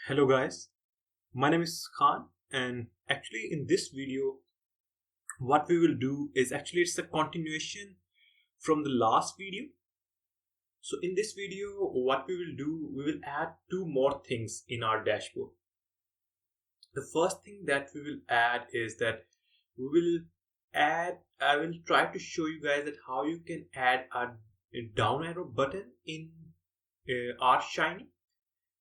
Hello guys, my name is Khan, and actually in this video what we will do is it's a continuation from the last video. So in this video what we will do, we will add two more things in our dashboard. The first thing that we will add is that I will try to show you guys that how you can add a down arrow button in rshiny.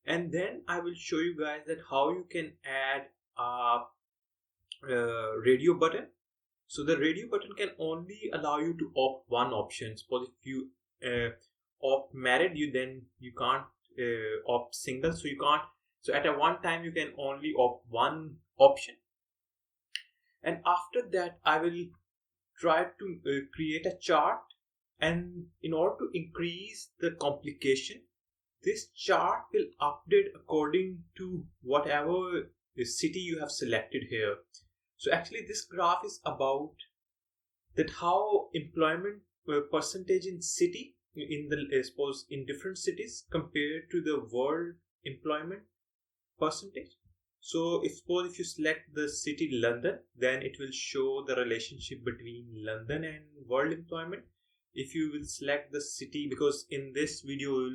And then I will show you guys that how you can add a radio button. So the radio button can only allow you to opt one option. Suppose if you opt married, you can't opt single. So you can't. So at a one time you can only opt one option. And after that, I will try to create a chart. And in order to increase the complication, this chart will update according to whatever city you have selected here. So actually this graph is about that how employment percentage in city in the suppose in different cities compared to the world employment percentage. So suppose if you select the city London, then it will show the relationship between London and world employment. If you will select the city, because in this video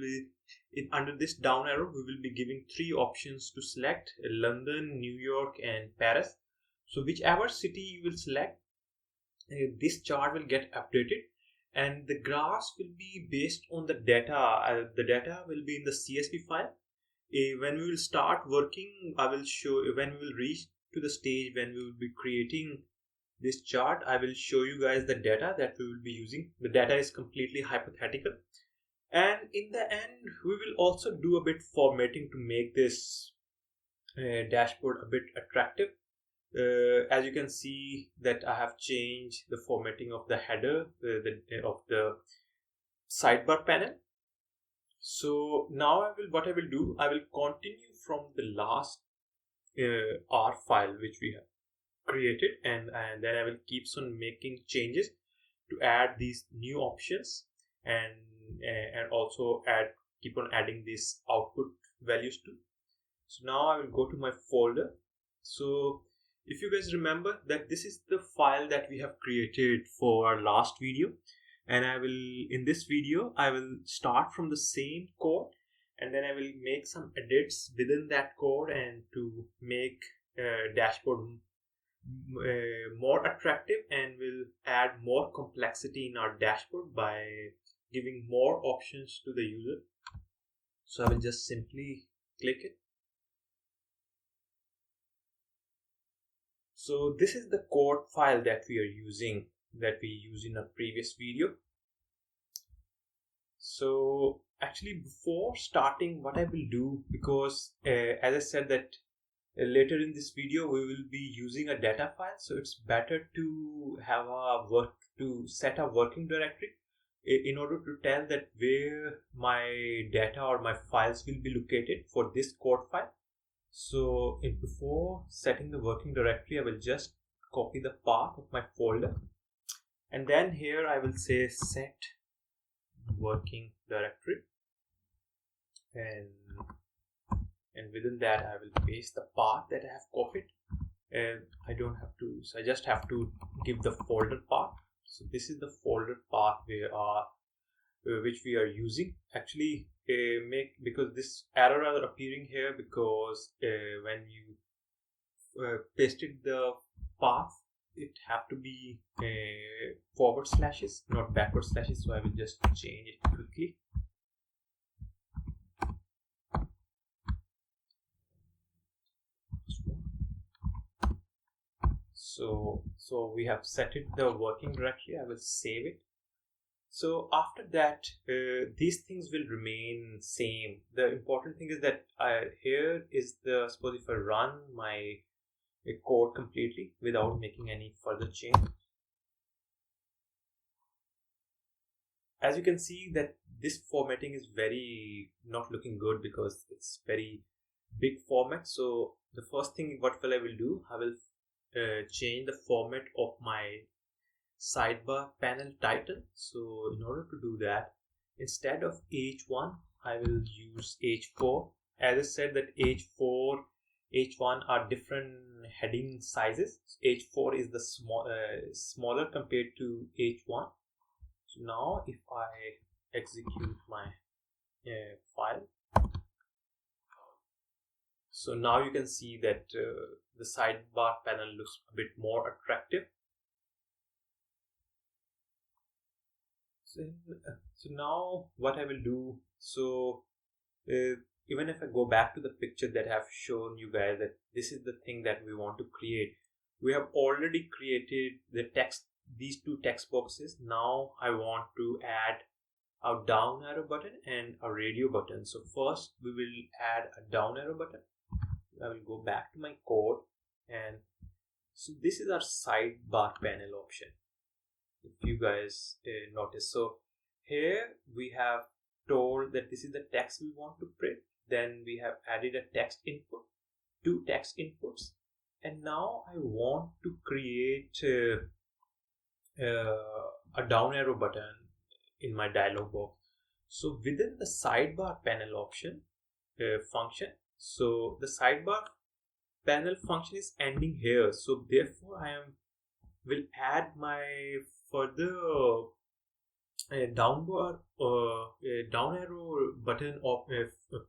under this down arrow we will be giving three options to select: London, New York and Paris. So whichever city you will select, this chart will get updated, and the graphs will be based on the data. The data will be in the CSV file. When we will start working, I will show when we will reach to the stage when we will be creating this chart. I will show you guys the data that we will be using. The data is completely hypothetical, and in the end we will also do a bit formatting to make this dashboard a bit attractive. As you can see that I have changed the formatting of the header of the sidebar panel. So now what I will do, I will continue from the last R file which we have created, and then I will keep on making changes to add these new options, and also keep on adding these output values too. So now I will go to my folder. So if you guys remember that this is the file that we have created for our last video, and in this video I will start from the same code, and then I will make some edits within that code and to make dashboard more attractive, and will add more complexity in our dashboard by giving more options to the user. So I will just simply click it. So this is the code file that we used in a previous video. So actually before starting, what I will do, because as I said that later in this video we will be using a data file, so it's better to have set a working directory in order to tell that where my data or my files will be located for this code file. So before setting the working directory, I will just copy the path of my folder, and then here I will say set working directory, and within that I will paste the path that I have copied, and I don't have to, so I just have to give the folder path. So this is the folder path which we are using. Actually because this error are appearing here because when you pasted the path, it have to be forward slashes, not backward slashes. So I will just change it quickly. So we have set it the working directory. I will save it. So after that, these things will remain same. The important thing is that here is the, suppose if I run my code completely without making any further change, as you can see that this formatting is very not looking good because it's very big format. So the first thing what I will do, I will change the format of my sidebar panel title. So in order to do that, instead of H1 I will use H4, as I said that H4, H1 are different heading sizes. H4 is the smaller compared to H1. So now if I execute my file, so now you can see that the sidebar panel looks a bit more attractive. So now what I will do, so even if I go back to the picture that I have shown you guys, that this is the thing that we want to create. We have already created the text, these two text boxes. Now I want to add a down arrow button and a radio button. So first we will add a down arrow button. I will go back to my code, and so this is our sidebar panel option, if you guys notice. So here we have told that this is the text we want to print. Then we have added a text input, two text inputs, and now I want to create a down arrow button in my dialog box. So within the sidebar panel option function, so the sidebar panel function is ending here. So therefore I will add my further down arrow button of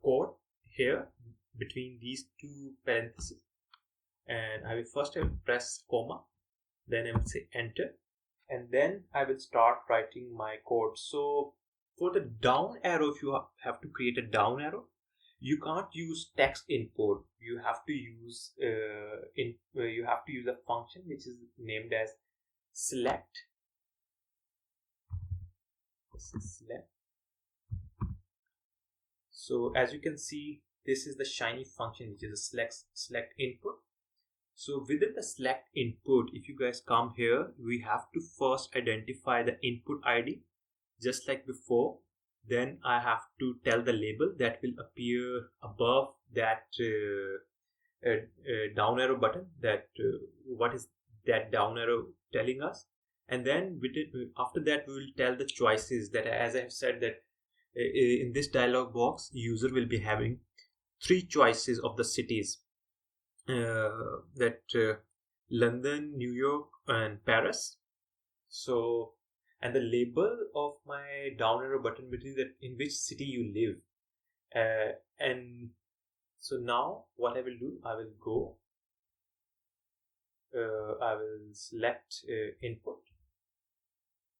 code here between these two parentheses, and I will press comma, then I will say enter, and then I will start writing my code. So for the down arrow, if you have to create a down arrow, you can't use text input. You have to use a function which is named as select. So as you can see, this is the shiny function, which is a select input. So within the select input, if you guys come here, we have to first identify the input ID just like before. Then I have to tell the label that will appear above that down arrow button, that what is that down arrow telling us. And then after that we will tell the choices, that as I have said that in this dialog box user will be having 3 choices of the cities, London, New York and Paris. So, and the label of my down arrow button will be that in which city you live. And so now what I will do, I will go, I will select input,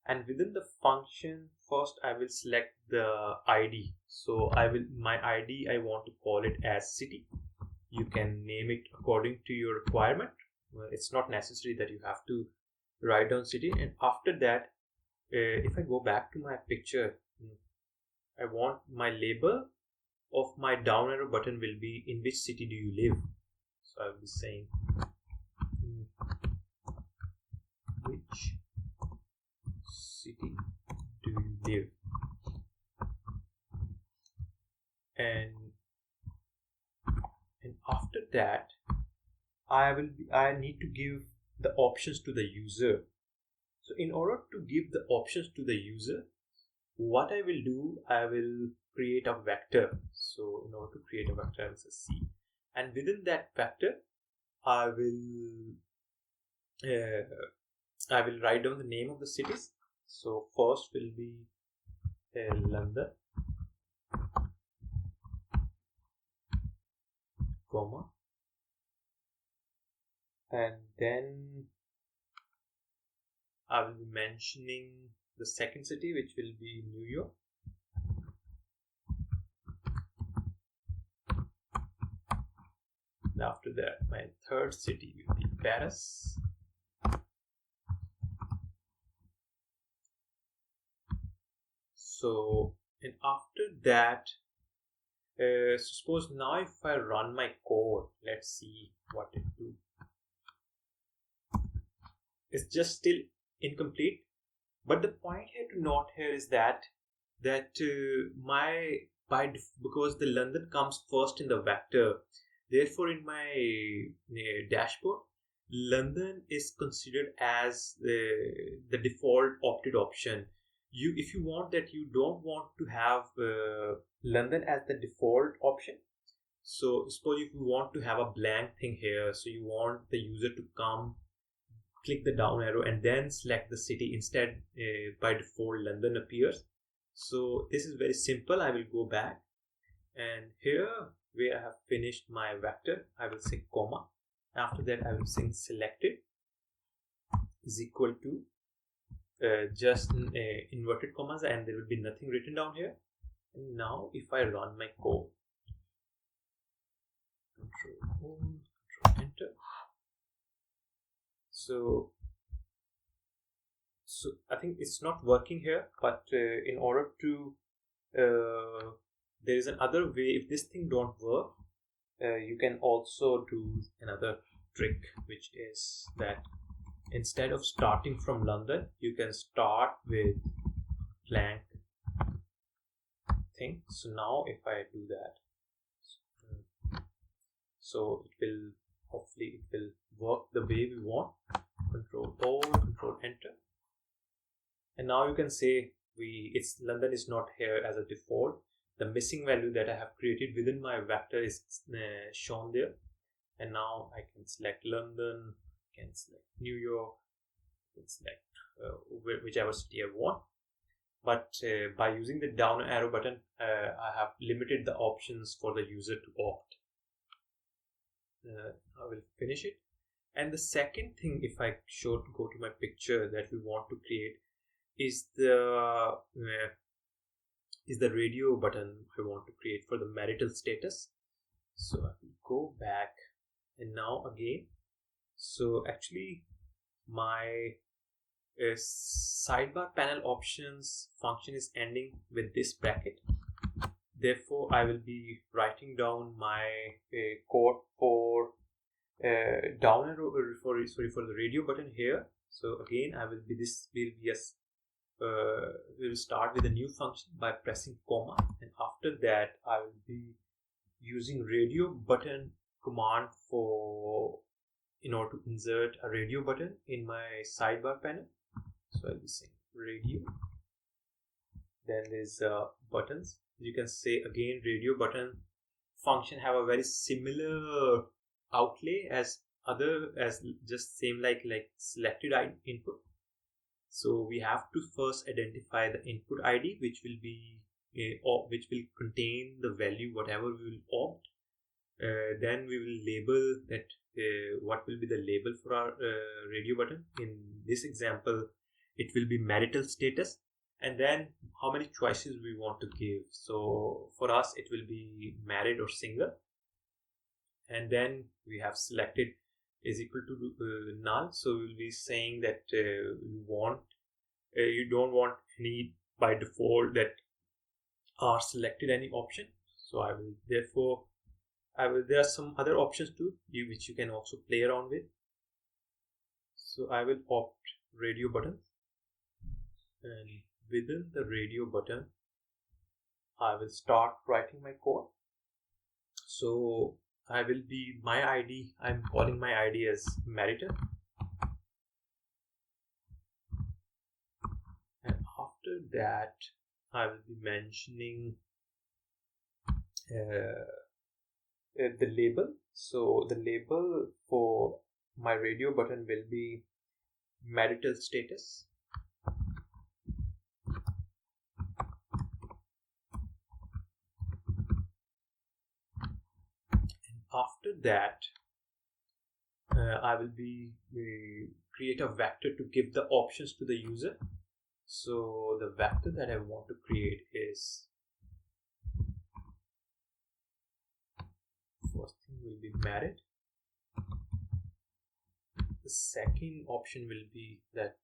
and within the function first I will select the ID. So my ID, I want to call it as city. You can name it according to your requirement. It's not necessary that you have to write down city. And after that, if I go back to my picture, I want my label of my down arrow button will be in which city do you live. So I will be saying which city do you live, and after that I need to give the options to the user. So in order to give the options to the user, what I will do, I will create a vector. So in order to create a vector, I will say C, and within that vector I will write down the name of the cities. So first will be London, comma, and then I will be mentioning the second city, which will be New York. And after that, my third city will be Paris. So, and after that, suppose now if I run my code, let's see what it do. It's just still incomplete. But the point here to note here is that because the London comes first in the vector, therefore in my dashboard, London is considered as the default opted option. If you want that, you don't want to have London as the default option, So suppose if you want to have a blank thing here, so you want the user to come, click the down arrow and then select the city. Instead, by default London appears. So this is very simple. I will go back, and here where I have finished my vector, I will say comma. After that I will say selected is equal to just inverted commas, and there will be nothing written down here. And now if I run my code, Control Enter. So I think it's not working here, but in order to there is another way. If this thing don't work, you can also do another trick, which is that instead of starting from London, you can start with blank thing. So now if I do that, so it will, hopefully it will work the way we want. Control Enter, and now you can say London is not here as a default. The missing value that I have created within my vector is shown there, and now I can select London, can select New York, can select whichever city I want. But by using the down arrow button, I have limited the options for the user to opt. I will finish it. And the second thing, if I go to my picture that we want to create, is the radio button I want to create for the marital status. So I will go back, and now again, so actually my sidebar panel options function is ending with this bracket. Therefore I will be writing down my code for down arrow for the radio button here. So again I will be we will start with a new function by pressing comma, and after that I will be using radio button command in order to insert a radio button in my sidebar panel. So I'll be saying radio, then there's buttons. You can say again radio button function have a very similar outlay as just same like selected input. So we have to first identify the input ID, which will be which will contain the value whatever we will opt. Then we will label that what will be the label for our radio button. In this example, it will be marital status, and then how many choices we want to give. So for us it will be married or single, and then we have selected is equal to null. So we'll be saying that you don't want any by default that are selected any option. So I will there are some other options too which you can also play around with. So I will opt radio button, and within the radio button I will start writing my code. So I will be my ID, I'm calling my ID as marital, and after that I will be mentioning the label. So the label for my radio button will be marital status. After that, I will create a vector to give the options to the user. So the vector that I want to create is, first thing will be married. The second option will be that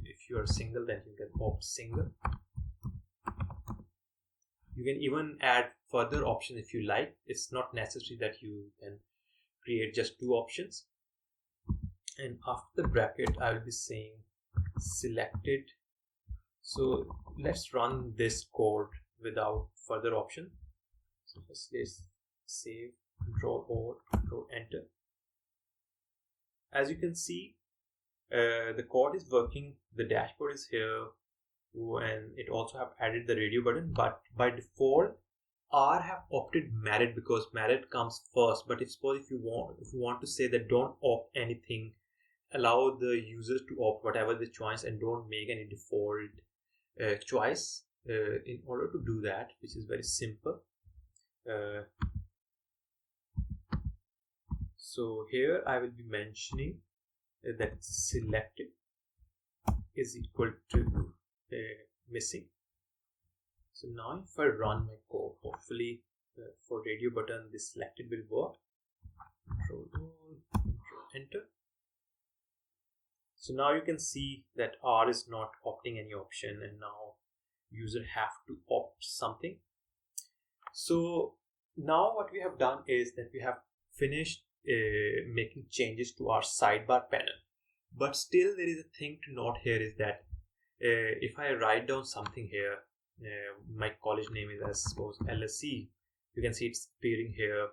if you are single, then you can opt single. You can even add further options if you like. It's not necessary that you can create just two options. And after the bracket, I will be saying selected. So let's run this code without further option. So let's save, Control Enter. As you can see, the code is working. The dashboard is here, and it also have added the radio button, but by default R have opted married because married comes first. But if suppose if you want to say that don't opt anything, allow the users to opt whatever the choice and don't make any default choice. In order to do that, which is very simple. So here I will be mentioning that selected is equal to missing. So now if I run my code, hopefully for radio button this selected will work. Control enter. So now you can see that R is not opting any option, and now user have to opt something. So now what we have done is that we have finished making changes to our sidebar panel. But still there is a thing to note here is that if I write down something here, my college name is, I suppose, LSE. You can see it's appearing here.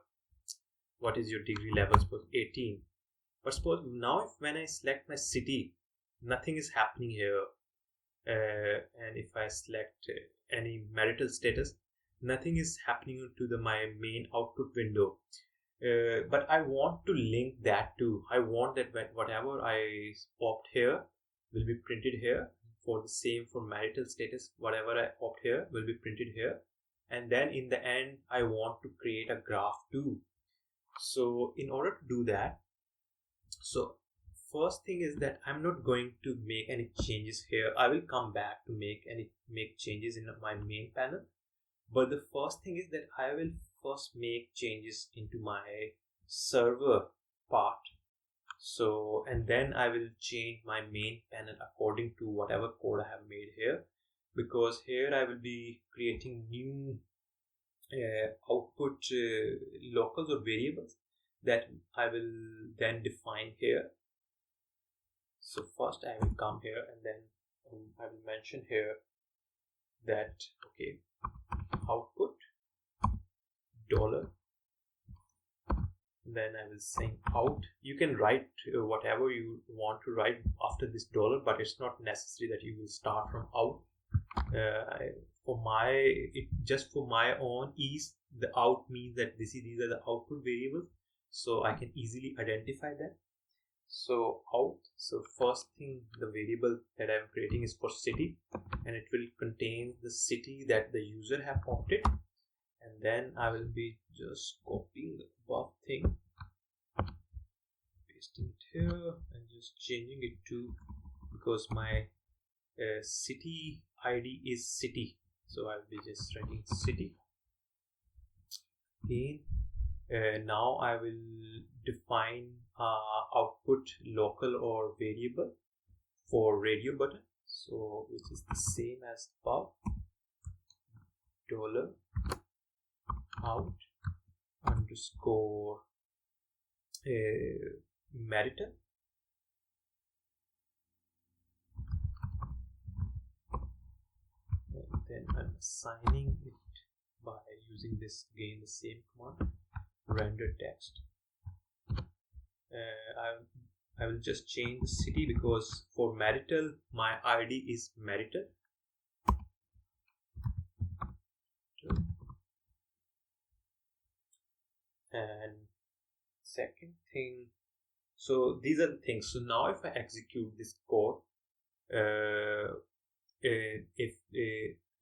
What is your degree level? Suppose 18. But suppose now when I select my city, nothing is happening here. And if I select any marital status, nothing is happening to my main output window. But I want to link that to, I want that whatever I opt here will be printed here. For the same for marital status, whatever I opt here will be printed here. And then in the end, I want to create a graph too. So in order to do that, so first thing is that I'm not going to make any changes here. I will come back to make changes in my main panel. But the first thing is that I will first make changes into my server part. So, and then I will change my main panel according to whatever code I have made here, because here I will be creating new output locals or variables that I will then define here. So first I will come here and then I will mention here that, okay, output dollar, then I will say out. You can write whatever you want to write after this dollar, but it's not necessary that you will start from out. Just for my own ease, the out means that these are the output variables, so I can easily identify that. So out, so first thing, the variable that I'm creating is for city, and it will contain the city that the user have opted. And then I will be just copying the above thing, pasting it here and just changing it to, because my city ID is city, so I'll be just writing city. Again, now I will define output local or variable for radio button, so which is the same as above, dollar out underscore marital, and then I'm assigning it by using this, again the same command, render text. I will just change the city because for marital my ID is marital. And second thing, so these are the things. So now if I execute this code,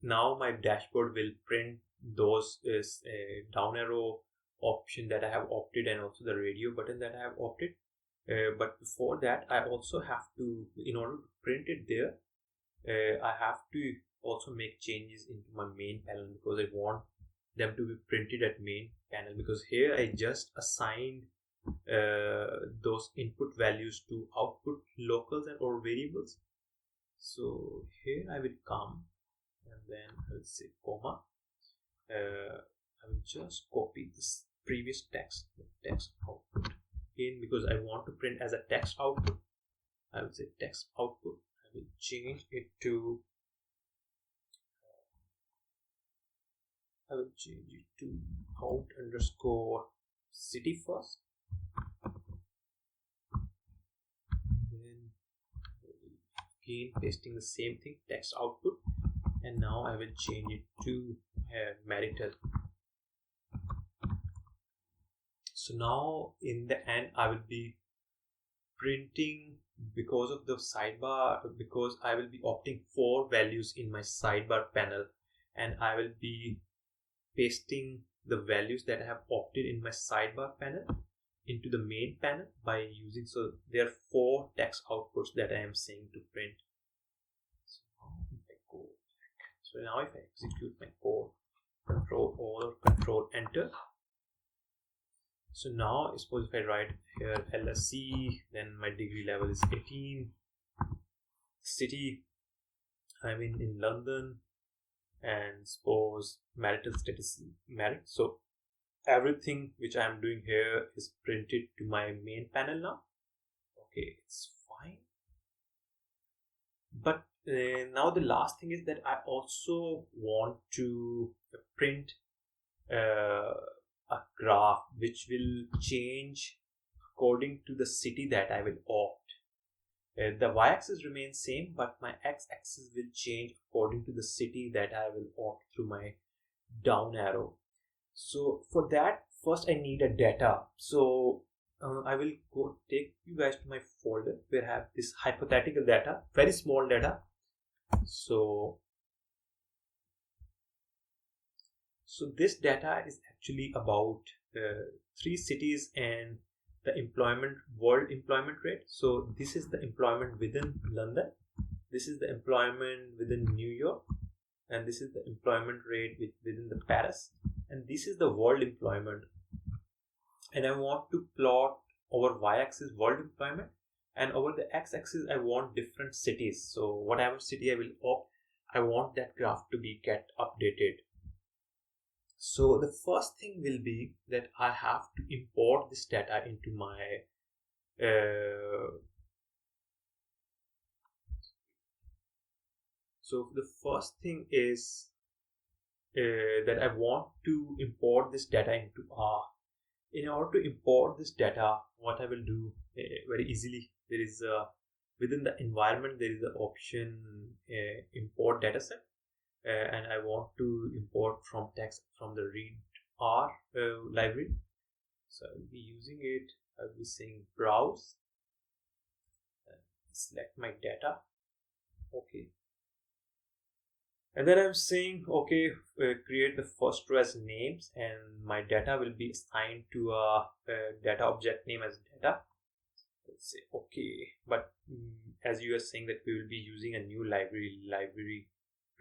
now my dashboard will print those down arrow option that I have opted, and also the radio button that I have opted. But before that, I also have to, in order to print it there, I have to also make changes into my main panel, because I want them to be printed at main panel, because here I just assigned those input values to output locals and or variables. So here I will come and then I will say comma. I will just copy this previous text, the text output again, because I want to print as a text output. I will say text output. I will change it to out underscore city first. Then again pasting the same thing, text output, and now I will change it to marital. So now in the end I will be printing, because of the sidebar, because I will be opting 4 values in my sidebar panel, and I will be pasting the values that I have opted in my sidebar panel into the main panel by using, so there are 4 text outputs that I am saying to print. So now if I execute my code, Control or Control Enter. So now suppose if I write here LSC, then my degree level is 18, city I'm in London, and suppose marital status married. So everything which I am doing here is printed to my main panel now. Okay, it's fine. But now the last thing is that I also want to print a graph which will change according to the city that I will opt. The y-axis remains same, but my x-axis will change according to the city that I will opt through my down arrow. So for that, first I need a data. So I will go take you guys to my folder where I have this hypothetical data, very small data. So this data is actually about 3 cities and the world employment rate. So this is the employment within London, this is the employment within New York, and this is the employment rate within the Paris, and this is the world employment. And I want to plot over y-axis world employment, and over the x-axis I want different cities. So whatever city I will opt, I want that graph to get updated. So the first thing will be that I have to import this data into my so the first thing is that I want to import this data into R. In order to import this data, what I will do very easily, there is within the environment there is the option import dataset, and I want to import from text from the read R library. So I will be using it. I will be saying browse, select my data, okay, and then I'm saying okay, create the first row as names, and my data will be assigned to a data object name as data. Let's say okay, but as you are saying that we will be using a new library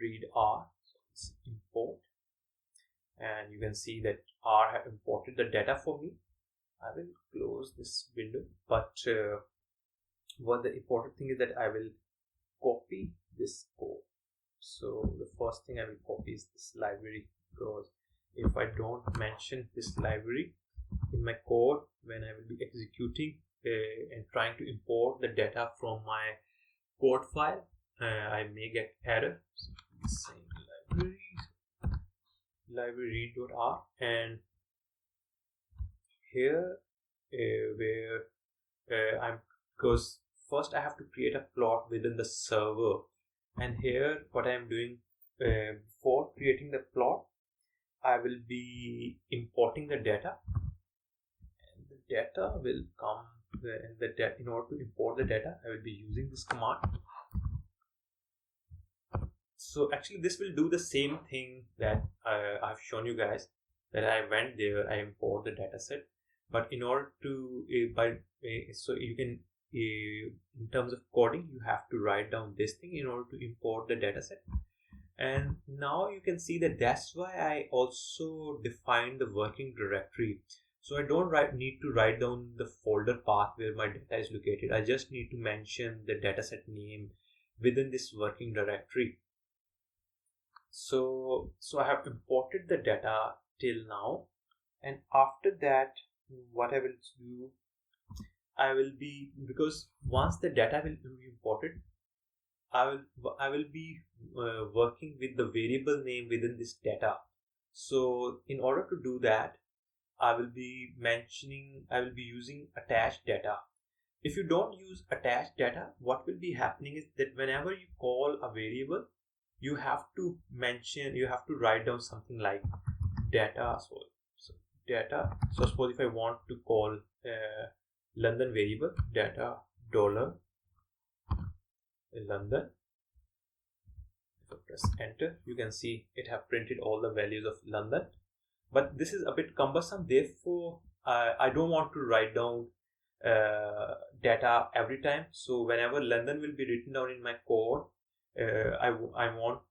read R. So let's import, and you can see that R have imported the data for me. I will close this window, but what the important thing is that I will copy this code. So the first thing I will copy is this library, because if I don't mention this library in my code when I will be executing and trying to import the data from my code file, I may get error. So saying library read.r, and here where I'm, because first I have to create a plot within the server, and here what I am doing before creating the plot, I will be importing the data, and the data will come in order to import the data I will be using this command. So actually this will do the same thing that I've shown you guys, that I went there, I import the dataset, but in order to so you can in terms of coding you have to write down this thing in order to import the dataset. And now you can see that that's why I also defined the working directory. So I don't need to write down the folder path where my data is located. I just need to mention the dataset name within this working directory. So I have imported the data till now, and after that what I will do, I will be, because once the data will be imported, I will be working with the variable name within this data. So in order to do that, I will be using attached data. If you don't use attached data, what will be happening is that whenever you call a variable, you have to write down something like data. So data. So suppose if I want to call London variable data dollar London, if I press enter, you can see it have printed all the values of London. But this is a bit cumbersome, therefore I don't want to write down data every time. So whenever London will be written down in my code, I want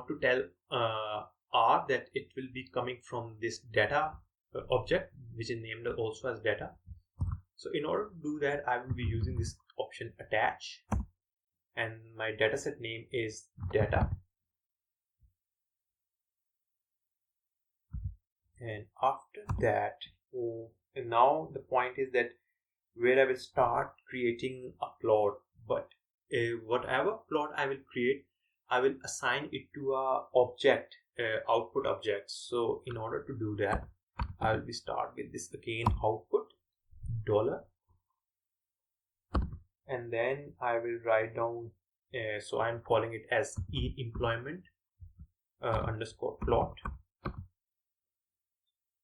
to tell R that it will be coming from this data object, which is named also as data. So in order to do that, I will be using this option attach, and my dataset name is data. And after that, and now the point is that where I will start creating a plot, but whatever plot I will create, I will assign it to a object, output object. So in order to do that, I will be start with this again, output dollar, and then I will write down, so I'm calling it as employment underscore plot,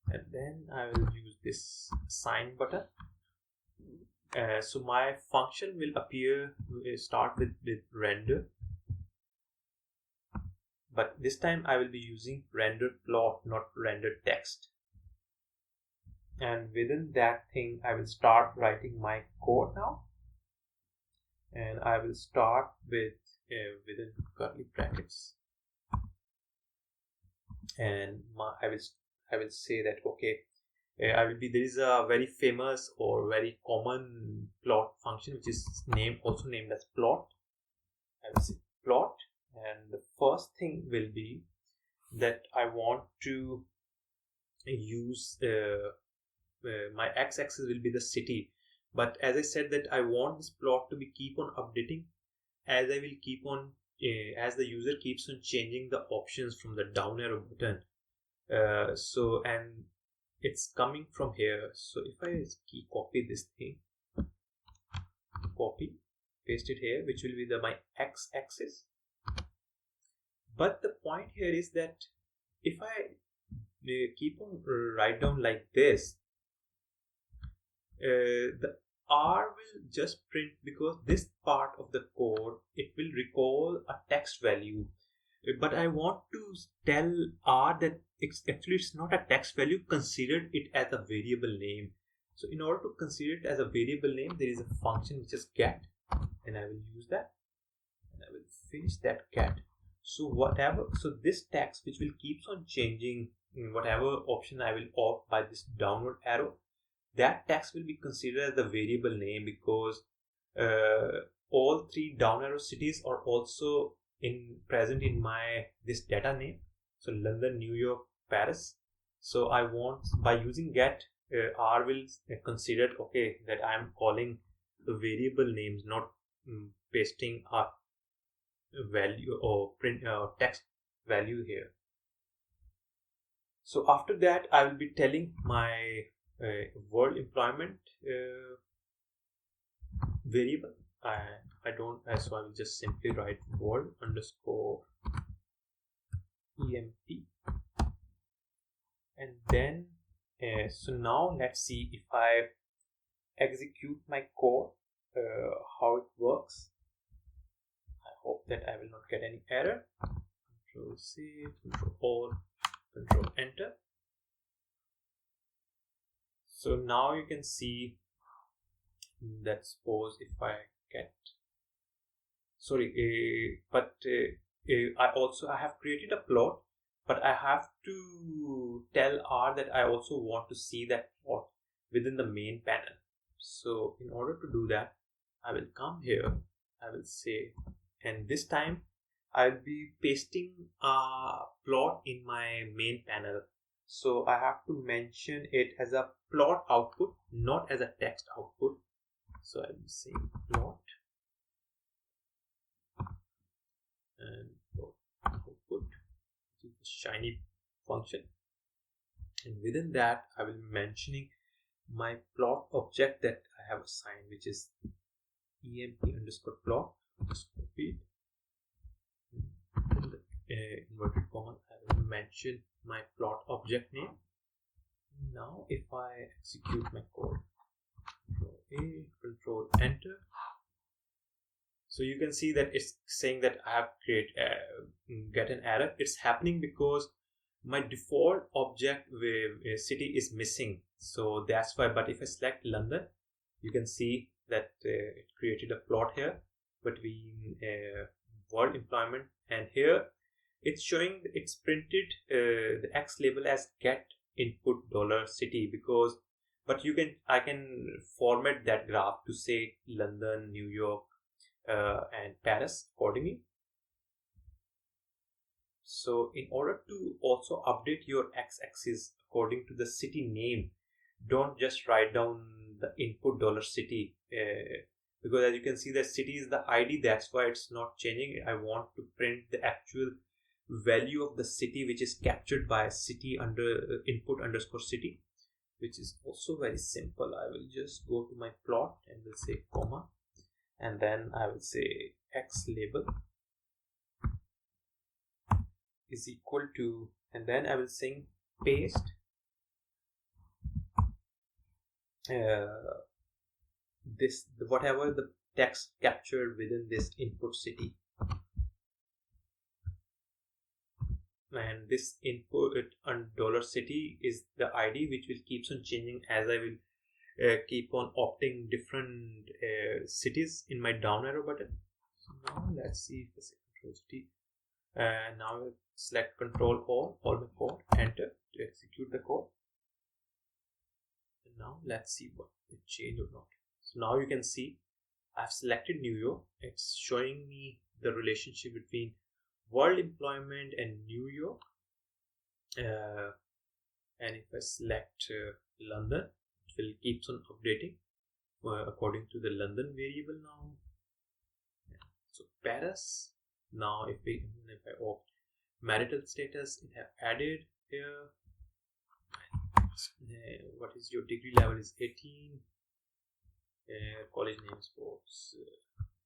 and then I will use this assign button. So my function will appear, start with render, but this time I will be using render plot, not render text. And within that thing, I will start writing my code now, and I will start with within curly brackets, and I will say that okay, there is a very famous or very common plot function which is also named as plot. I will say plot, and the first thing will be that I want to use my x-axis will be the city, but as I said that I want this plot to be keep on updating as I will keep on as the user keeps on changing the options from the down arrow button. So and it's coming from here. So if I copy this thing, copy, paste it here, which will be my x-axis. But the point here is that if I keep on write down like this, the R will just print, because this part of the code, it will recall a text value, but I want to tell R that it's not a text value, consider it as a variable name. So in order to consider it as a variable name, there is a function which is get, and I will use that, and I will finish that get. So this text which will keeps on changing whatever option I will opt by this downward arrow, that text will be considered as the variable name, because all three down arrow cities are also present in this data name. So London, New York, Paris. So I want, by using get, R will consider okay that I am calling the variable names, not pasting a value or print text value here. So after that, I will be telling my world employment variable. So I will just simply write world underscore emp, and then so now let's see if I execute my code how it works. I hope that I will not get any error. Control C, Control All, Control Enter. So now you can see that, suppose if I get, I have created a plot, but I have to tell R that I also want to see that plot within the main panel. So in order to do that, I will come here, I will say, and this time I'll be pasting a plot in my main panel. So I have to mention it as a plot output, not as a text output. So I will say plot and plot output, which is the shiny function, and within that I will be mentioning my plot object that I have assigned, which is emp underscore plot. Just copy it in the inverted comma, I will mention my plot object name. Now if I execute my code, Control A, Control Enter, so you can see that it's saying that I have get an error. It's happening because my default object with city is missing, so that's why. But if I select London, you can see that it created a plot here between world employment, and here it's showing, it's printed the X label as get input $city, because but I can format that graph to say London, New York, and Paris accordingly. So in order to also update your x-axis according to the city name, don't just write down the input $city, because as you can see that city is the ID, that's why it's not changing. I want to print the actual value of the city, which is captured by city under input underscore city, which is also very simple. I will just go to my plot and will say comma, and then I will say X label is equal to, and then I will say paste whatever the text captured within this input city, and this input on $city is the ID, which will keeps on changing as I will keep on opting different cities in my down arrow button. So now let's see if I say Control city, and now I'll select Control all my code, enter to execute the code, and now let's see what it changed or not. So now you can see I've selected New York. It's showing me the relationship between world employment and New York, and if I select London, it will keeps on updating according to the London variable now. So Paris, now if I opt marital status, it have added here what is your degree level is 18, college name sports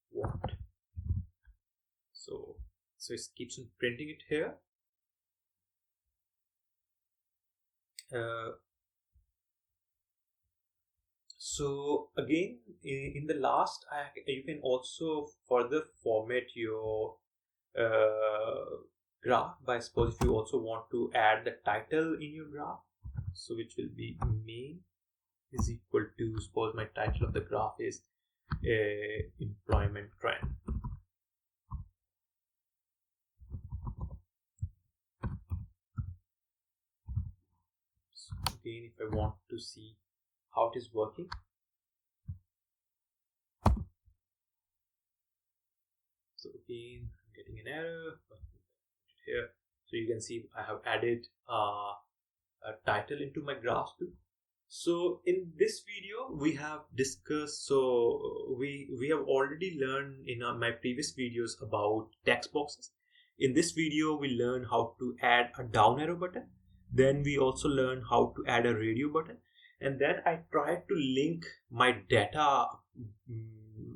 what, so it keeps on printing it here. So again, in the last, you can also further format your graph by, suppose if you also want to add the title in your graph, so which will be main is equal to, suppose my title of the graph is employment trend. So again, if I want to see how it is working, so again I'm getting an error, but here, so you can see I have added a title into my graph too. So in this video we have discussed, so we have already learned in my previous videos about text boxes. In this video we learn how to add a down arrow button, then we also learn how to add a radio button, and then I tried to link my data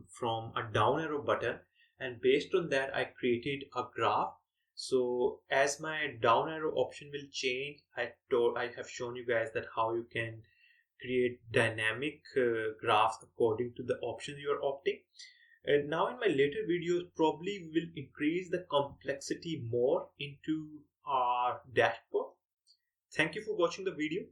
from a down arrow button, and based on that I created a graph. So as my down arrow option will change, I have shown you guys that how you can create dynamic graphs according to the options you are opting. And now in my later videos probably we will increase the complexity more into our dashboard. Thank you for watching the video.